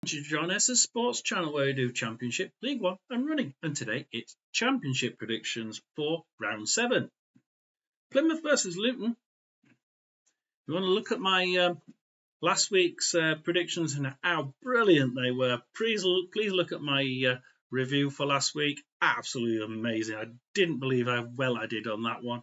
To Jon S Sports Channel, where we do Championship, League One, and running. And today it's Championship predictions for Round 7. Plymouth versus Luton. You want to look at my last week's predictions and how brilliant they were. Please look at my review for last week. Absolutely amazing. I didn't believe how well I did on that one.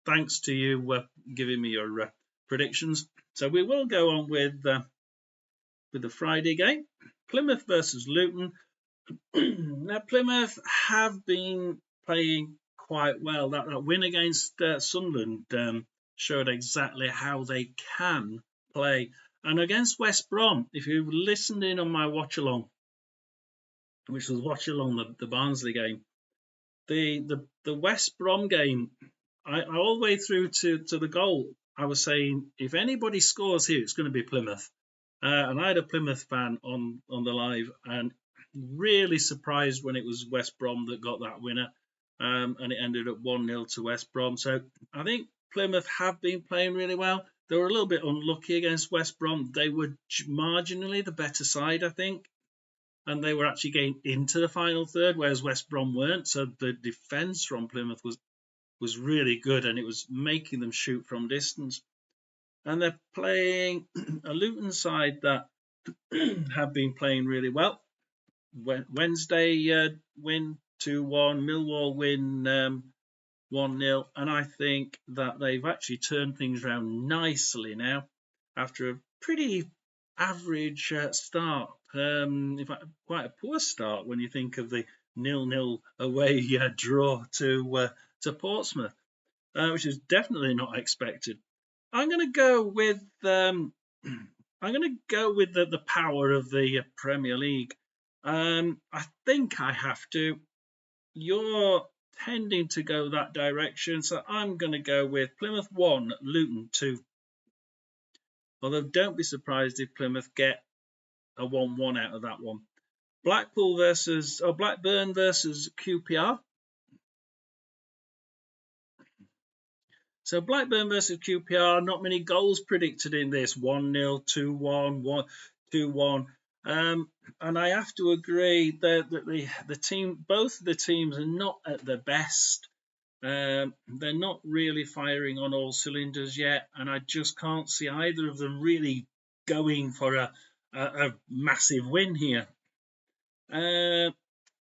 Thanks to you giving me your predictions. So we will go on with the Friday game. Plymouth versus Luton. Now, Plymouth have been playing quite well. That win against Sunderland showed exactly how they can play. And against West Brom, if you listened in on my watch along, which was watch along the Barnsley game, the West Brom game, I all the way through to the goal, I was saying if anybody scores here, it's going to be Plymouth. And I had a Plymouth fan on the live, and really surprised when it was West Brom that got that winner, and it ended up 1-0 to West Brom. So I think Plymouth have been playing really well. They were a little bit unlucky against West Brom. They were marginally the better side, I think, and they were actually getting into the final third, whereas West Brom weren't. So the defence from Plymouth was really good, and it was making them shoot from distance. And they're playing a Luton side that have been playing really well. Wednesday win 2-1, Millwall win 1-0, and I think that they've actually turned things around nicely now after a pretty average start. In fact, quite a poor start when you think of the 0-0 away draw to Portsmouth, which is definitely not expected. I'm going to go with the power of the Premier League. I think I have to. You're tending to go that direction, so I'm going to go with Plymouth 1, Luton 2. Although don't be surprised if Plymouth get a 1-1 out of that one. Blackburn versus QPR. So Blackburn versus QPR, not many goals predicted in this. 1-0, 2-1, 2-1. And I have to agree that both of the teams are not at their best. They're not really firing on all cylinders yet, and I just can't see either of them really going for a massive win here.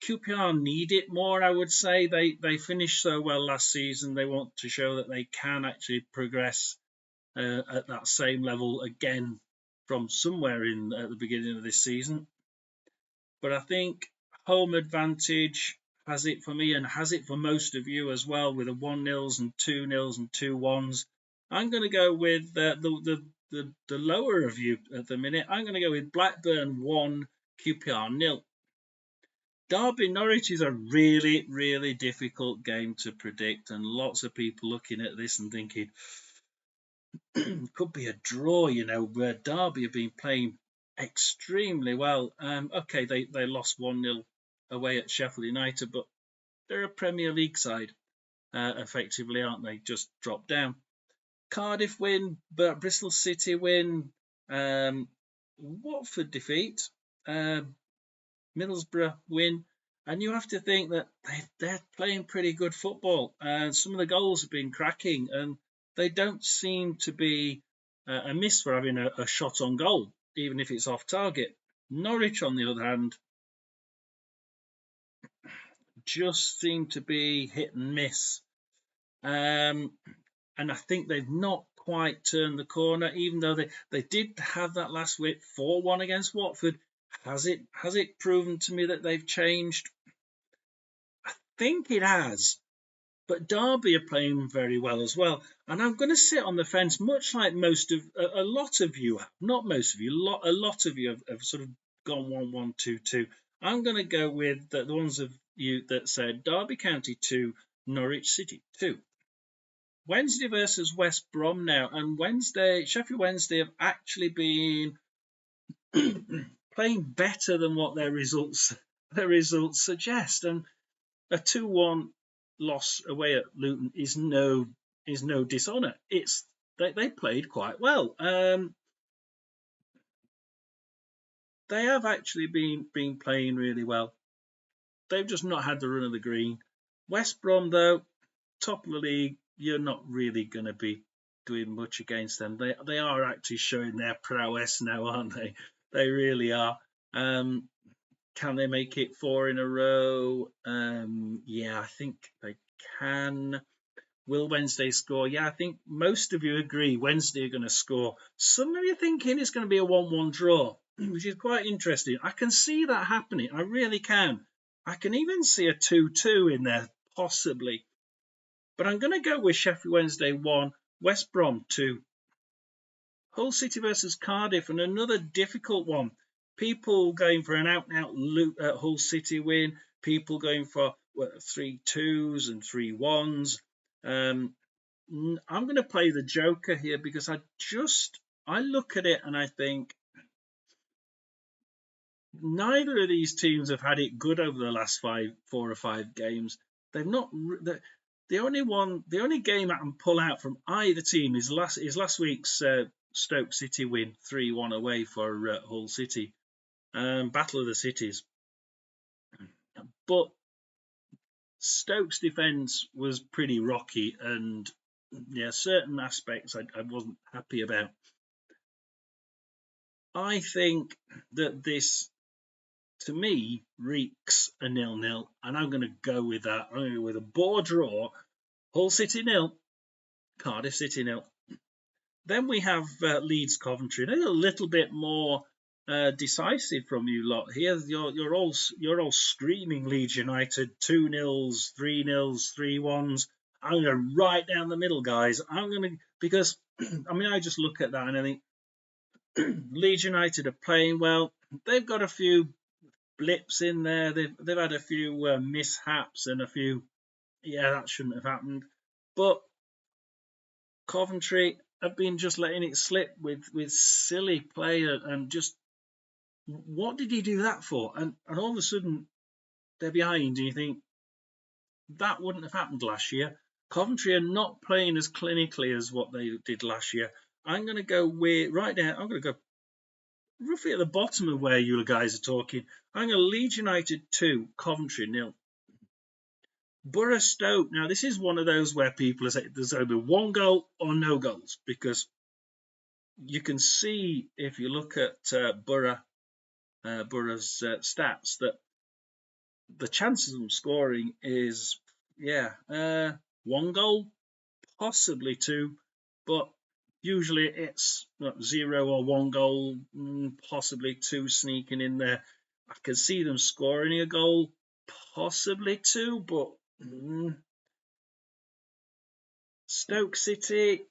QPR need it more, I would say. They finished so well last season. They want to show that they can actually progress at that same level again from somewhere at the beginning of this season. But I think home advantage has it for me and has it for most of you as well, with the 1-0s and 2-0s and 2-1s. I'm going to go with the lower of you at the minute. I'm going to go with Blackburn 1, QPR 0. Derby Norwich is a really, really difficult game to predict, and lots of people looking at this and thinking, could be a draw, where Derby have been playing extremely well. Okay, they lost 1-0 away at Sheffield United, but they're a Premier League side, effectively, aren't they? Just dropped down. Cardiff win, but Bristol City win, Watford defeat, Middlesbrough win, and you have to think that they're playing pretty good football, and some of the goals have been cracking, and they don't seem to be amiss for having a shot on goal, even if it's off target. Norwich, on the other hand, just seem to be hit and miss, and I think they've not quite turned the corner, even though they did have that last week 4-1 against Watford. Has it proven to me that they've changed? I think it has, but Derby are playing very well as well, and I'm going to sit on the fence, much like a lot of you, not most of you, a lot of you have sort of gone 1-1, 2-2. I'm going to go with the ones of you that said Derby County 2, Norwich City 2. Wednesday versus West Brom now, and Sheffield Wednesday have actually been playing better than what their results suggest, and a 2-1 loss away at Luton is no dishonour. They played quite well. they have actually been playing really well. They've just not had the run of the green. West Brom, though, top of the league, you're not really going to be doing much against them. They are actually showing their prowess now, aren't they? They really are. Can they make it 4 in a row? Yeah, I think they can. Will Wednesday score? Yeah, I think most of you agree Wednesday are going to score. Some of you thinking it's going to be a 1-1 draw, which is quite interesting. I can see that happening. I really can. I can even see a 2-2 in there, possibly. But I'm going to go with Sheffield Wednesday 1, West Brom 2. Hull City versus Cardiff, and another difficult one. People going for an out-and-out Hull City win. People going for 3-2s and 3-1s. I'm going to play the Joker here because I look at it and I think neither of these teams have had it good over the last 4 or 5 games. They've not. The only game I can pull out from either team is last week's Stoke City win 3-1 away for Hull City, Battle of the Cities. But Stoke's defence was pretty rocky, and yeah, certain aspects I wasn't happy about. I think that this, to me, reeks a 0-0, and I'm going to go with that. I'm going to go with a bore draw. Hull City 0, Cardiff City 0. Then we have Leeds Coventry. They're a little bit more decisive from you lot here. You're all screaming Leeds United 2-0s, 3-0s, 3-1s. I'm going right down the middle, guys. Because I just look at that and I think Leeds United are playing well. They've got a few blips in there. They've had a few mishaps and a few, that shouldn't have happened. But Coventry have been just letting it slip with silly play and just, what did he do that for? And all of a sudden they're behind, and you think that wouldn't have happened last year. Coventry are not playing as clinically as what they did last year. I'm going to go right there. I'm going to go roughly at the bottom of where you guys are talking. I'm going to Leeds United 2, Coventry 0. Borough Stoke. Now, this is one of those where people say there's either one goal or no goals, because you can see if you look at Borough's stats that the chances of them scoring is, one goal, possibly two, but usually it's 0 or 1 goal, possibly 2 sneaking in there. I can see them scoring a goal, possibly 2, but Stoke City,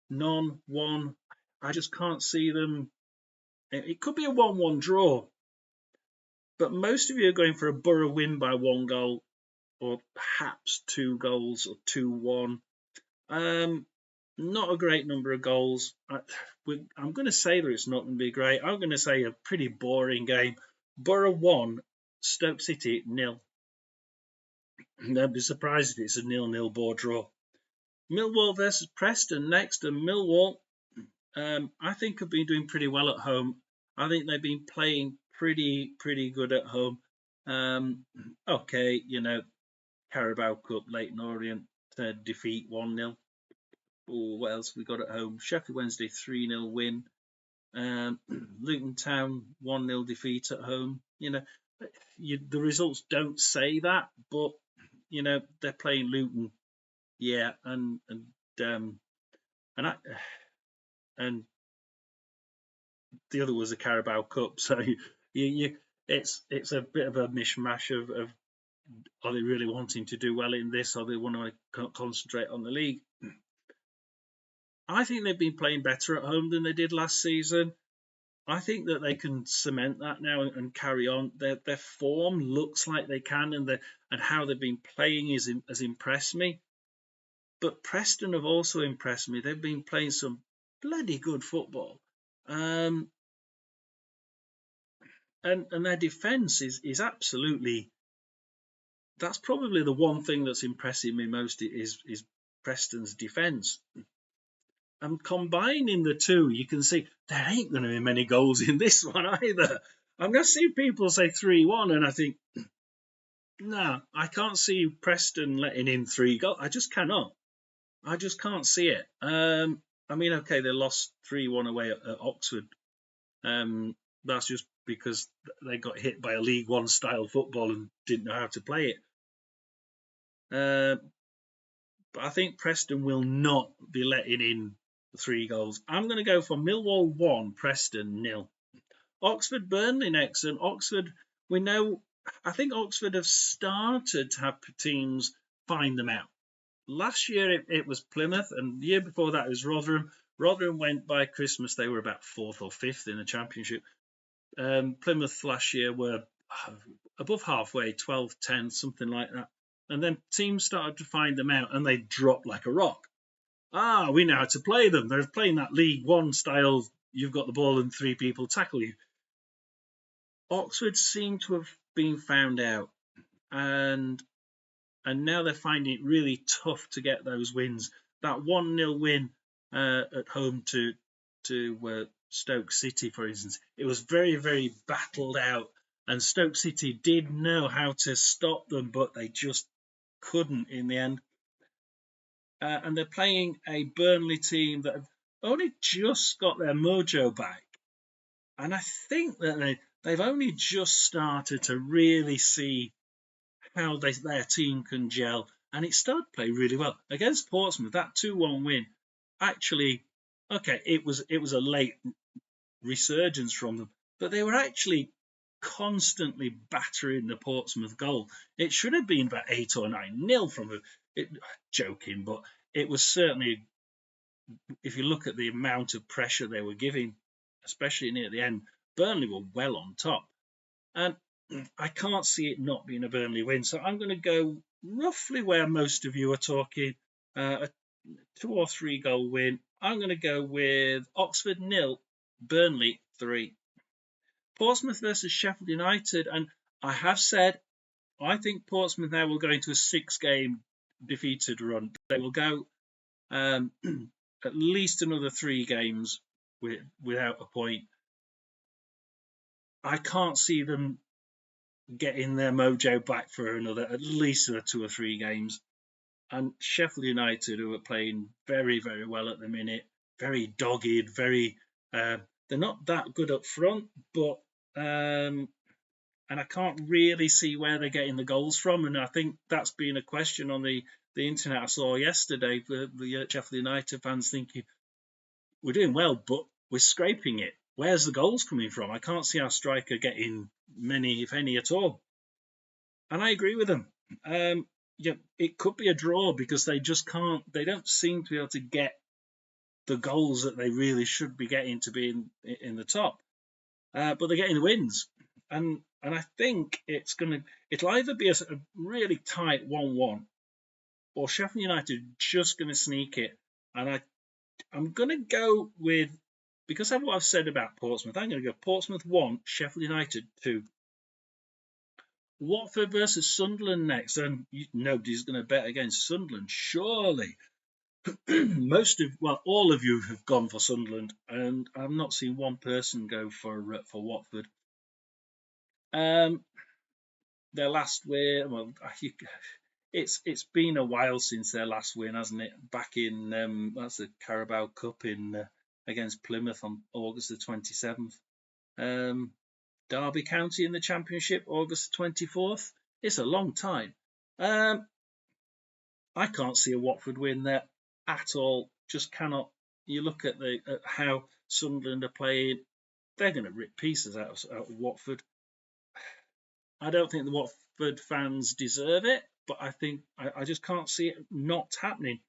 none, 1. I just can't see them. It could be a 1-1 draw, but most of you are going for a Borough win by 1 goal, or perhaps 2 goals, or 2-1. Not a great number of goals. I'm going to say that it's not going to be great. I'm going to say a pretty boring game. Borough 1, Stoke City 0. I'd be surprised if it's a 0-0 bore draw. Millwall versus Preston next, and Millwall, I think, have been doing pretty well at home. I think they've been playing pretty good at home. Okay, Carabao Cup, Leyton Orient defeat 1-0. What else we got at home? Sheffield Wednesday 3-0 win. Luton Town 1-0 defeat at home. The results don't say that, but they're playing Luton. Yeah, and the other was a Carabao Cup, so it's a bit of a mishmash of are they really wanting to do well in this, or they want to concentrate on the league? I think they've been playing better at home than they did last season. I think that they can cement that now and carry on. Their form looks like they can, and how they've been playing has impressed me. But Preston have also impressed me. They've been playing some bloody good football. And their defence is absolutely. That's probably the one thing that's impressing me most is Preston's defence. And combining the two, you can see there ain't going to be many goals in this one either. I'm going to see people say 3-1, and I think, no, I can't see Preston letting in 3 goals. I just cannot. I just can't see it. I mean, okay, they lost 3-1 away at Oxford. That's just because they got hit by a League One style football and didn't know how to play it. But I think Preston will not be letting in 3 goals. I'm going to go for Millwall 1, Preston 0. Oxford Burnley next, and Oxford, we know, I think Oxford have started to have teams find them out. Last year it was Plymouth, and the year before that it was Rotherham. Rotherham went by Christmas, they were about 4th or 5th in the Championship. Plymouth last year were above halfway, 12th, 10th, something like that. And then teams started to find them out, and they dropped like a rock. We know how to play them. They're playing that League One style, you've got the ball and 3 people tackle you. Oxford seem to have been found out, and now they're finding it really tough to get those wins. That 1-0 win at home to Stoke City, for instance, it was very, very battled out, and Stoke City did know how to stop them, but they just couldn't in the end. And they're playing a Burnley team that have only just got their mojo back, and I think that they've only just started to really see how their team can gel, and it started to play really well against Portsmouth. That 2-1 win, actually, okay, it was a late resurgence from them, but they were actually constantly battering the Portsmouth goal. It should have been about 8 or 9-0 from them. Joking, but it was certainly, if you look at the amount of pressure they were giving, especially near the end, Burnley were well on top. And I can't see it not being a Burnley win. So I'm going to go roughly where most of you are talking, a 2 or 3 goal win. I'm going to go with Oxford 0, Burnley 3. Portsmouth versus Sheffield United. And I have said, I think Portsmouth now will go into a 6-game defeated run. They will go at least another 3 games without a point. I can't see them getting their mojo back for another at least 2 or 3 games. And Sheffield United, who are playing very, very well at the minute, very dogged, very they're not that good up front, but and I can't really see where they're getting the goals from. And I think that's been a question on the internet I saw yesterday for the Sheffield United fans thinking, we're doing well, but we're scraping it. Where's the goals coming from? I can't see our striker getting many, if any, at all. And I agree with them. Yeah, it could be a draw because they just can't. They don't seem to be able to get the goals that they really should be getting to be in the top. But they're getting the wins, and I think it'll either be a really tight 1-1, or Sheffield United just going to sneak it. And I'm going to go with, because of what I've said about Portsmouth, I'm going to go Portsmouth 1, Sheffield United 2. Watford versus Sunderland next, and nobody's going to bet against Sunderland, surely. All of you have gone for Sunderland, and I've not seen one person go for Watford. Their last win, it's been a while since their last win, hasn't it? Back in that's the Carabao Cup in against Plymouth on August the 27th. Derby County in the Championship, August 24th. It's a long time. I can't see a Watford win there at all. Just cannot. You look at how Sunderland are playing, they're going to rip pieces out of Watford. I don't think the Watford fans deserve it, but I think I just can't see it not happening.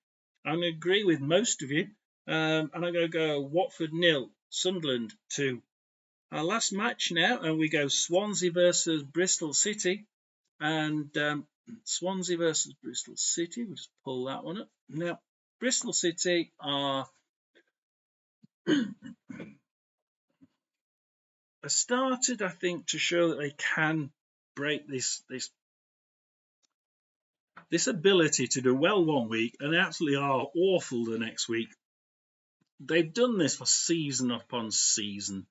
I'm going to agree with most of you, and I'm going to go Watford 0, Sunderland 2. Our last match now, and we go Swansea versus Bristol City. And Swansea versus Bristol City, we'll just pull that one up. Now, Bristol City are started, I think, to show that they can break this ability to do well one week and absolutely are awful the next week. they've done this for season upon season,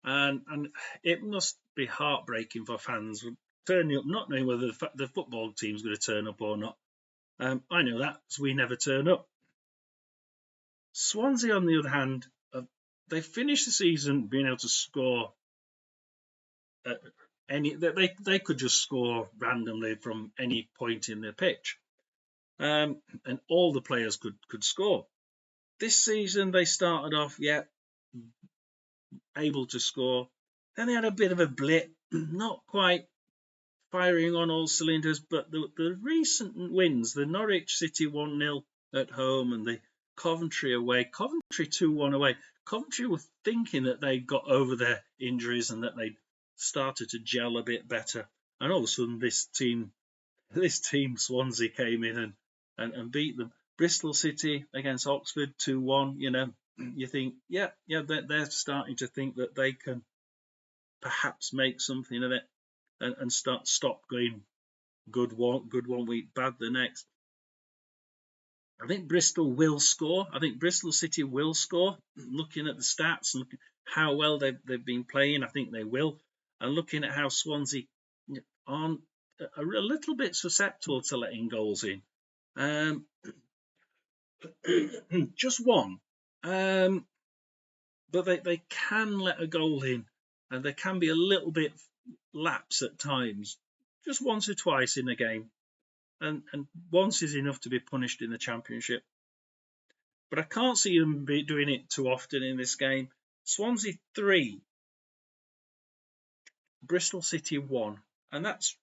and it must be heartbreaking for fans turning up not knowing whether the football team's going to turn up or not. I know that, because we never turn up. Swansea, on the other hand, they finished the season being able to score they could just score randomly from any point in the pitch, and all the players could score. This season they started off able to score, then they had a bit of a blip, not quite firing on all cylinders, but the recent wins, the Norwich City 1-0 at home and the Coventry away, Coventry 2-1 away, Coventry were thinking that they got over their injuries and that they started to gel a bit better, and all of a sudden this team Swansea came in and beat them. Bristol City against Oxford 2-1. You think they're starting to think that they can perhaps make something of it and stop going good one week, bad the next. I think Bristol will score. I think Bristol City will score. Looking at the stats and how well they've been playing, I think they will. And looking at how Swansea aren't a little bit susceptible to letting goals in. Just one. But they can let a goal in, and they can be a little bit lapse at times, just once or twice in a game. And once is enough to be punished in the Championship. But I can't see them doing it too often in this game. Swansea 3, Bristol City 1. And that's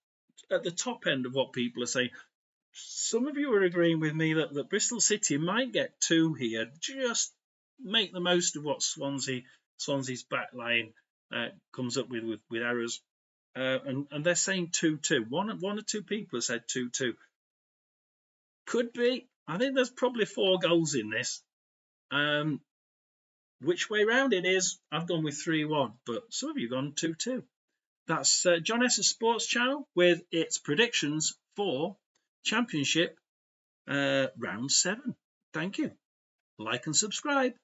at the top end of what people are saying. Some of you are agreeing with me that Bristol City might get 2 here. Just make the most of what Swansea's back line comes up with errors. And they're saying 2-2. One or two people have said 2-2. Could be. I think there's probably 4 goals in this. Which way round it is, I've gone with 3-1, but some of you have gone 2-2. That's Jon S Sports Channel with its predictions for Championship round 7. Thank you. Like and subscribe.